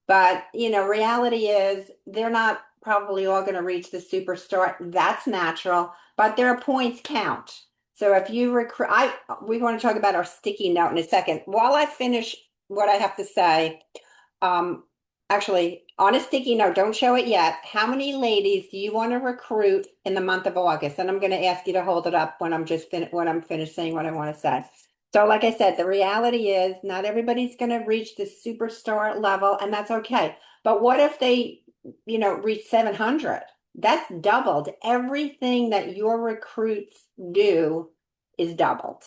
But, reality is they're not probably all going to reach the superstar. That's natural, but their points count. So if you recruit, we want to talk about our sticky note in a second. While I finish what I have to say, um, actually, on a sticky note, don't show it yet. How many ladies do you want to recruit in the month of August? And I'm going to ask you to hold it up when I'm finished saying what I want to say. So like I said, the reality is not everybody's going to reach the superstar level, and that's okay. But what if they, reach 700? That's doubled. Everything that your recruits do is doubled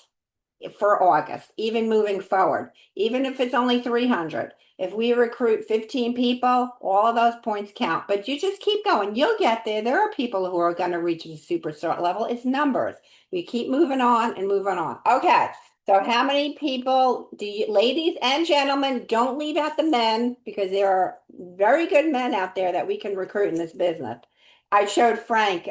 for August, even moving forward, even if it's only 300. If we recruit 15 people, all of those points count. But you just keep going. You'll get there. There are people who are going to reach the superstar level. It's numbers. We keep moving on and moving on. Okay. So how many people do you, ladies and gentlemen, don't leave out the men because there are very good men out there that we can recruit in this business. I showed Frank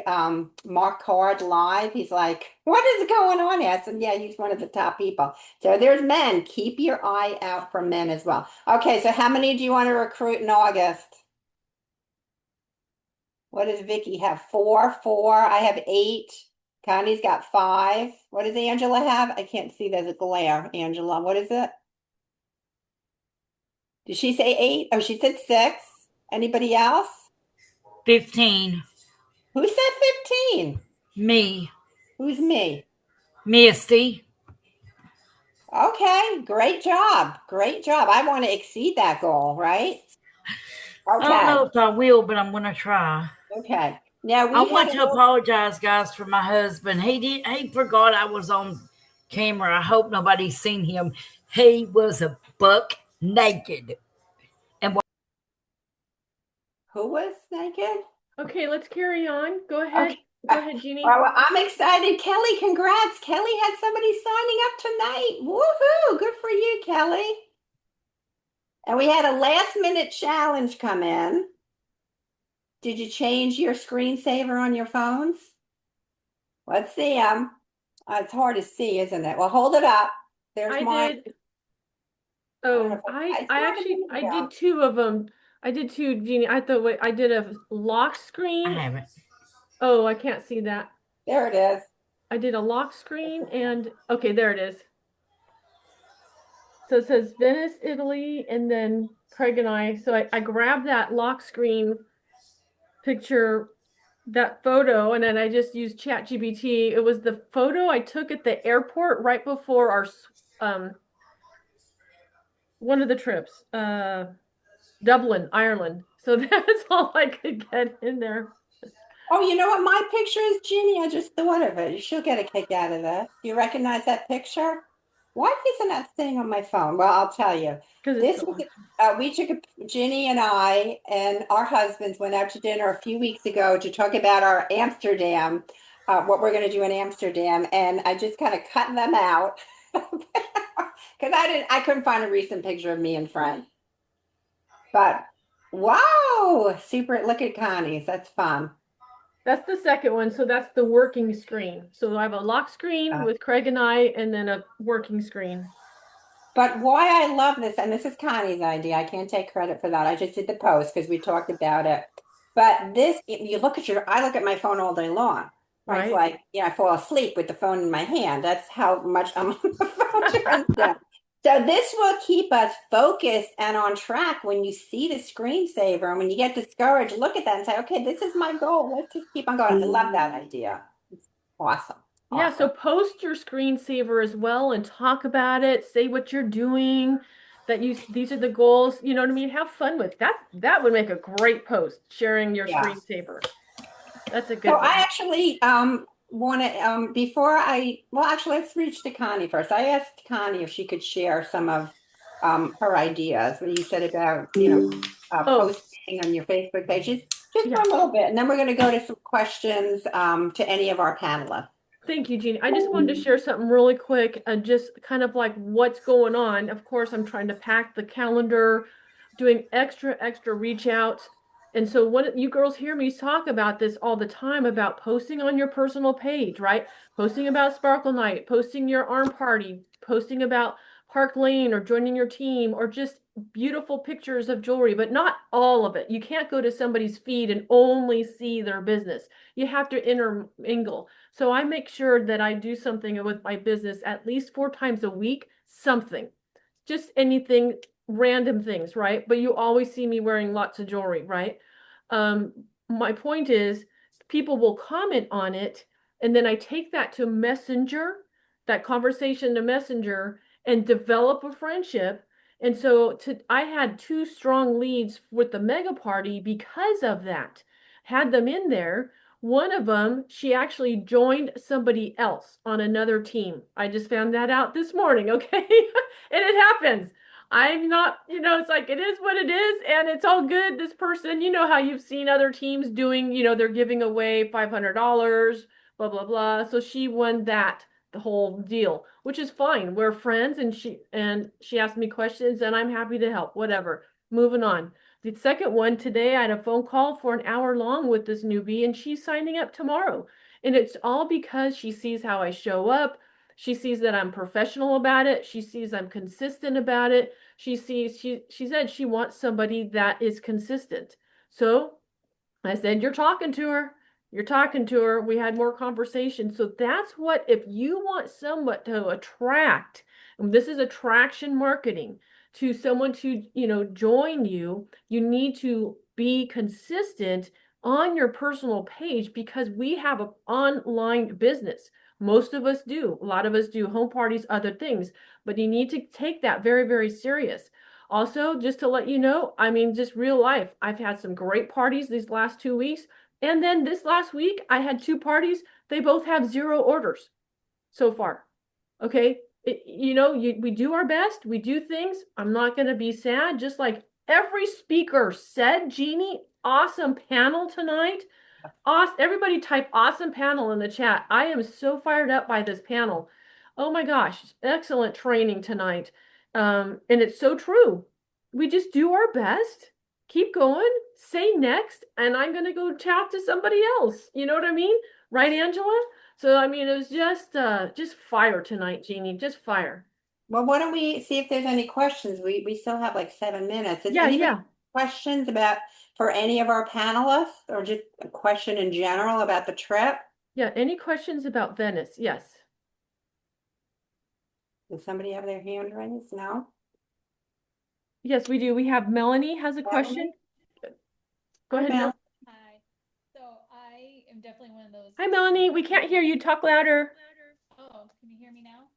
Mark Card live. He's like, what is going on? I said, yeah, he's one of the top people. So there's men. Keep your eye out for men as well. Okay, so how many do you want to recruit in August? What does Vicky have? 4, 4. I have 8. Connie's got 5. What does Angela have? I can't see. There's a glare. Angela, what is it? Did she say 8? Oh, she said 6. Anybody else? 15. Who said 15? Me. Who's me? Misty. Okay, great job. Great job. I want to exceed that goal, right? I don't know Okay. if I will, but I'm going to try. Okay. Now I we had want a to little, apologize, guys, for my husband. He forgot I was on camera. I hope nobody's seen him. He was a buck naked. who was naked? Okay, let's carry on. Go ahead. Okay. Go ahead, Jeannie. Well, I'm excited. Kelly, congrats. Kelly had somebody signing up tonight. Woohoo! Good for you, Kelly. And we had a last minute challenge come in. Did you change your screensaver on your phones? Let's see them. It's hard to see, isn't it? Well, hold it up. There's I mine. did. I don't know Oh, if I saw it a actually minute I ago. did 2 of them. I did 2, Jeannie. I thought I did a lock I screen. haven't. Oh, I can't see that. There it is. I did a lock screen and okay, there it is. So it says Venice, Italy, and then Craig and I. So I grabbed that lock screen picture, that photo, and then I just used ChatGPT. It was the photo I took at the airport right before our one of the trips, Dublin, Ireland. So that's all I could get in there. Oh, you know what my picture is, Ginny? I just thought of it. She'll get a kick out of this. You recognize that picture? Why isn't that staying on my phone? Well, I'll tell you. Because it's This still was on. we took Ginny and I and our husbands went out to dinner a few weeks ago to talk about our Amsterdam, what we're going to do in Amsterdam, and I just kind of cut them out because I couldn't find a recent picture of me and Frank. But wow, super! Look at Connie's. That's fun. That's the second one. So that's the working screen. So I have a lock screen with Craig and I, and then a working screen. But why I love this, and this is Connie's idea, I can't take credit for that. I just did the post because we talked about it. But this, you look at I look at my phone all day long. It's Right. like, I fall asleep with the phone in my hand. That's how much I'm on the phone during the day. So this will keep us focused and on track when you see the screensaver and when you get discouraged, look at that and say, okay, this is my goal. Let's just keep on going. I love that idea. It's awesome. Yeah, so Awesome. post your screensaver as well and talk about it, say what you're doing, these are the goals, you know what I mean? Have fun with that. That would make a great post, sharing your Yeah. screensaver. That's a So good I one. actually want to actually let's reach to Connie first. I asked Connie if she could share some of her ideas. What you said about Oh, posting on your Facebook pages, just for yeah. a little bit, and then we're going to go to some questions to any of our panelists. Thank you, Jeannie. I just wanted to share something really quick, just kind of like what's going on. Of course, I'm trying to pack the calendar, doing extra reach outs. And so what you girls hear me talk about this all the time about posting on your personal page, right? Posting about Sparkle Night, posting your arm party, posting about Park Lane or joining your team or just beautiful pictures of jewelry, but not all of it. You can't go to somebody's feed and only see their business. You have to intermingle. So I make sure that I do something with my business at least 4 times a week, something, just anything, random things, right? But you always see me wearing lots of jewelry, right? My point is people will comment on it and then I take that to Messenger, that conversation to Messenger and develop a friendship. And so I had 2 strong leads with the mega party because of that. Had them in there. One of them, she actually joined somebody else on another team. I just found that out this morning, okay? And it happens. I'm not, it's like it is what it is, and it's all good. This person, you know how you've seen other teams doing, they're giving away $500, blah, blah, blah. So she won that, the whole deal, which is fine. We're friends, and she asked me questions, and I'm happy to help, whatever. Moving on. The second one today, I had a phone call for an hour long with this newbie, and she's signing up tomorrow. And it's all because she sees how I show up. She sees that I'm professional about it. She sees I'm consistent about it. She said she wants somebody that is consistent. So I said, you're talking to her. You're talking to her. We had more conversation. So that's what, if you want someone to attract, and this is attraction marketing, to someone to, join you, you need to be consistent on your personal page because we have an online business. Most of us do. A lot of us do home parties, other things, but you need to take that very, very serious. Also, just to let you know, I mean, just real life, I've had some great parties these last 2 weeks. And then this last week, I had 2 parties. They both have 0 orders so far. Okay. We do our best. We do things. I'm not going to be sad. Just like every speaker said, Jeannie, awesome panel tonight. Awesome. Everybody type awesome panel in the chat. I am so fired up by this panel. Oh my gosh, excellent training tonight. And it's so true. We just do our best, keep going, say next, and I'm going to go chat to somebody else. You know what I mean? Right, Angela? So, I mean, it was just fire tonight, Jeannie, just fire. Well, why don't we see if there's any questions? We still have like 7 minutes. Is Yeah, anybody yeah. questions for any of our panelists or just a question in general about the trip? Yeah, any questions about Venice? Yes. Does somebody have their hand raised? No? Yes, we do. We have Melanie has a Melanie? question. Go ahead, Mel. Mel. Hi. So I am definitely one of those. Hi, Melanie. We can't hear you. Talk louder. Oh, can you hear me now?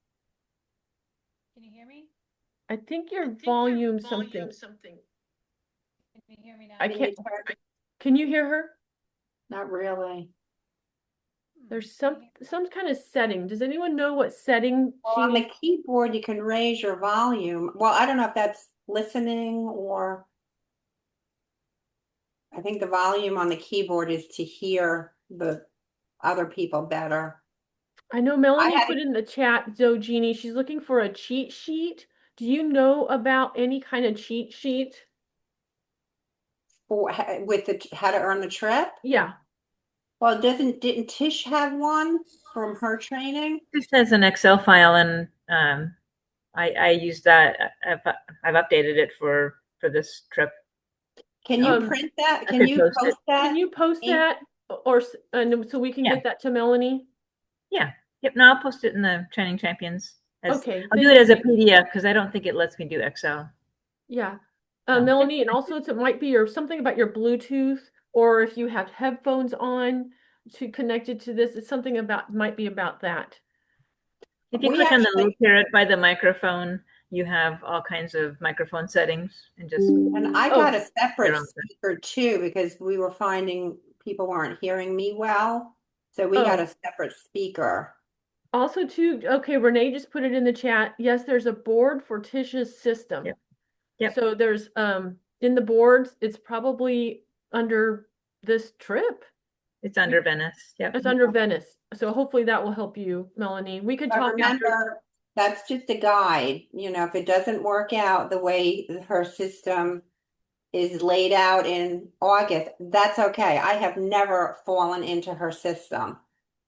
Can you hear me? I think your volume something. Can you hear me now? I can't. Can you hear her? Not really. There's some kind of setting. Does anyone know what setting Well, she on the needs? keyboard, you can raise your volume. Well, I don't know if that's listening or I think the volume on the keyboard is to hear the other people better. I know Melanie put in the chat, Jeannie, she's looking for a cheat sheet. Do you know about any kind of cheat sheet? With how to earn the trip? Yeah. Well, didn't Tish have one from her training? This has an Excel file, and I use that. I've updated it for this trip. Can you Um, print that? I Can could you post it. post that? Can you post Amy? that and so we can Yeah. get that to Melanie? Yeah. Yep. No, I'll post it in the Training Champions. Okay, I'll do thank it as a you. PDF because I don't think it lets me do Excel. Yeah. So, Melanie, and also it might be something about your Bluetooth, or if you have headphones on connected to this, it's something might be about that. if you We click on the little actually, carrot by the microphone, you have all kinds of microphone settings and just and I got a separate You're on. speaker too, because we were finding people weren't hearing me well. So we got Oh. a separate speaker. Also too, okay, Renee just put it in the chat. Yes, there's a board for Tisha's system. Yep. Yep. So there's in the boards, it's probably under this trip. It's under Venice. Yep. It's under Venice. So hopefully that will help you, Melanie. We could But talk after. remember, that's just a guide. You know, if it doesn't work out the way her system is laid out in August, that's okay. I have never fallen into her system.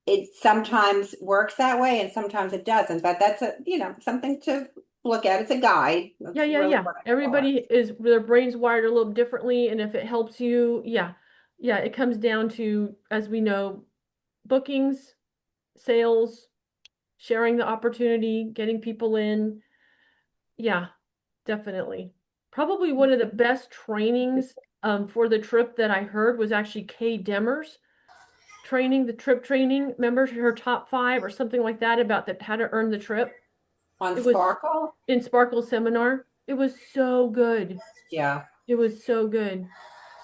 It sometimes works that way and sometimes it doesn't, but that's something to look at. It's a guide. That's Yeah. really what I call it. Everybody their brain's wired a little differently, and if it helps you, yeah, it comes down to, as we know, bookings, sales, sharing the opportunity, getting people in. Yeah, definitely. Probably one of the best trainings for the trip that I heard was actually Kay Demers training, the trip training. Remember her top 5 or something like that about how to earn the trip? On It was Sparkle? in Sparkle seminar. It was so good. Yeah. It was so good.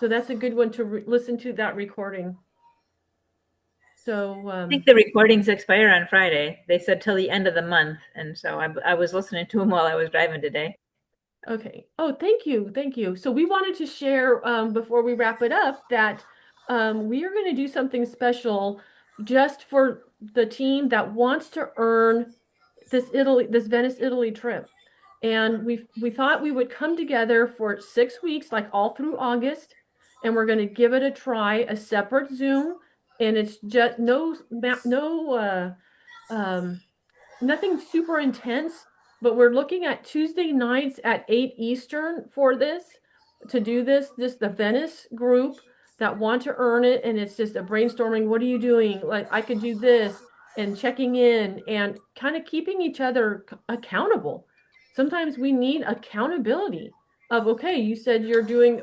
So that's a good one to listen to, that recording. So I think the recordings expire on Friday. They said till the end of the month, and so I was listening to them while I was driving today. Okay. Oh, thank you. Thank you. So we wanted to share before we wrap it up that we are going to do something special just for the team that wants to earn this Venice, Italy trip. And we thought we would come together for 6 weeks, like all through August, and we're going to give it a try, a separate Zoom, and it's just nothing super intense, but we're looking at Tuesday nights at 8 Eastern for this, to do the Venice group that want to earn it. And it's just a brainstorming. What are you doing? Like, I could do this, and checking in and kind of keeping each other accountable. Sometimes we need accountability of, okay, you said you're doing,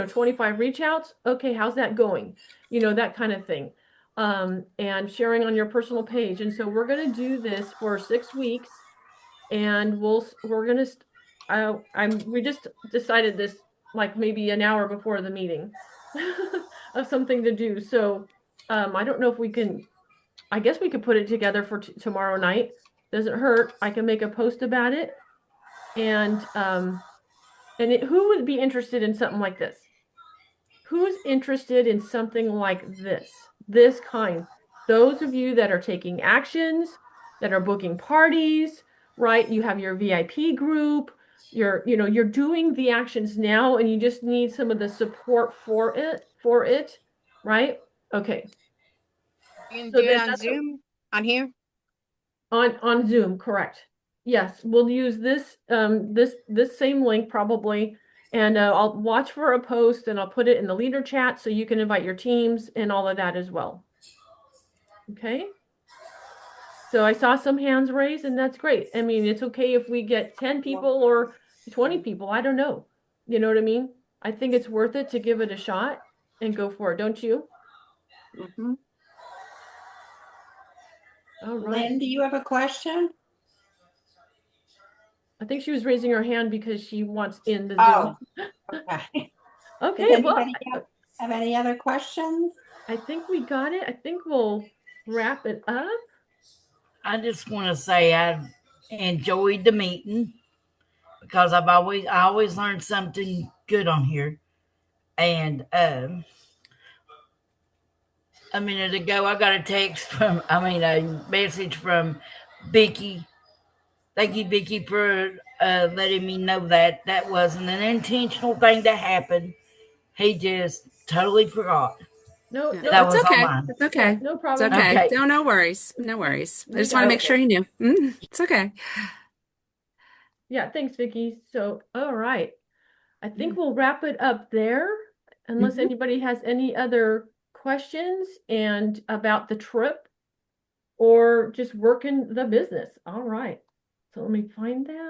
25 reach outs. Okay, how's that going? That kind of thing. And sharing on your personal page. And so we're going to do this for 6 weeks, and we just decided this like maybe an hour before the meeting of something to do. So I don't know if I guess we could put it together for tomorrow night. Doesn't hurt. I can make a post about it. And who would be interested in something like this? Who's interested in something like this kind? Those of you that are taking actions, that are booking parties, right? You have your VIP group, you're doing the actions now, and you just need some of the support for it, right? Okay. You can So do then it on Zoom on here? On Zoom, correct. Yes, we'll use this same link probably, and I'll watch for a post, and I'll put it in the leader chat so you can invite your teams and all of that as well. Okay. So I saw some hands raised, and that's great. I mean, it's okay if we get 10 people or 20 people. I don't know. You know what I mean? I think it's worth it to give it a shot and go for it, don't you? Mm-hmm. All right. Lynn, do you have a question? I think she was raising her hand because she wants in the Oh, Zoom. okay. Okay, Does well, anybody have any other questions? I think we got it. I think we'll wrap it up. I just want to say I enjoyed the meeting because I always learned something good on here. And a minute ago, I got a message from Vicky. Thank you, Vicky, for letting me know that wasn't an intentional thing that happened. He just totally forgot. No, Yeah, no, That it's was on okay. mine. It's okay. no It's problem. okay. Okay. No worries. No worries. I We just want to got make it. sure you knew. It's okay. Yeah, thanks, Vicky. So, all right. I think we'll wrap it up there unless Mhm. anybody has any other questions and about the trip or just working the business. All right. So let me find that.